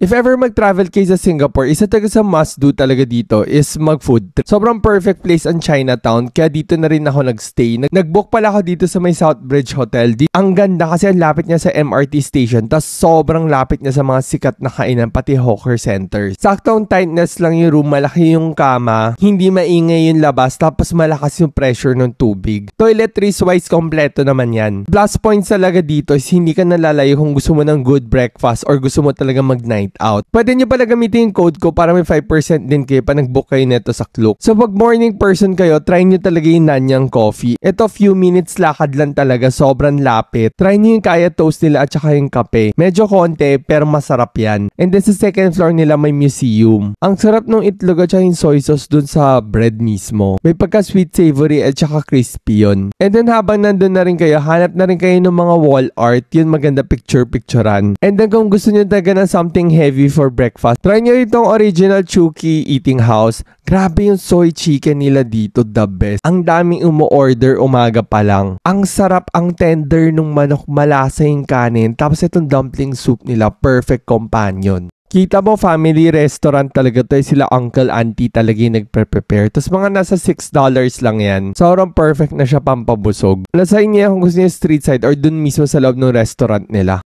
If ever mag-travel kayo sa Singapore, isa talaga sa must-do talaga dito is mag-food trip. Sobrang perfect place ang Chinatown, kaya dito na rin ako nag-stay. Nag-book pala ako dito sa may Southbridge Hotel. Ang ganda kasi ang lapit niya sa MRT station, tas sobrang lapit niya sa mga sikat na kainan, pati hawker centers. Saktong tightness lang yung room, malaki yung kama, hindi maingay yung labas, tapos malakas yung pressure ng tubig. Toiletries-wise, kompleto naman yan. Plus points talaga dito is hindi ka nalalayo kung gusto mo ng good breakfast or gusto mo talaga mag-night out. Pwede nyo pala gamitin yung code ko para may 5% din kayo pa nag-book kayo neto sa Klook. So pag morning person kayo, try nyo talaga yung Nanyang Coffee. Ito few minutes lakad lang talaga, sobrang lapit. Try nyo yung kaya toast nila at saka yung kape. Medyo konti pero masarap yan. And then sa second floor nila may museum. Ang sarap ng itlog at saka yung soy sauce dun sa bread mismo. May pagka sweet savory at saka crispy yun. And then habang nandun na rin kayo, hanap na rin kayo ng mga wall art. Yun maganda picture-picturean. And then kung gusto nyo talaga ng something heavy for breakfast, try nyo itong original Chuki Eating House. Grabe yung soy chicken nila dito, the best. Ang daming umu-order umaga pa lang. Ang sarap, ang tender nung manok, malasa yung kanin. Tapos itong dumpling soup nila, perfect companion. Kita mo, family restaurant talaga to. Sila uncle, auntie talaga yung nagpre-prepare. Tapos mga nasa $6 lang yan. Sobrang perfect na siya pampabusog. Nasa inyo kung gusto niyo street side or dun mismo sa loob ng restaurant nila.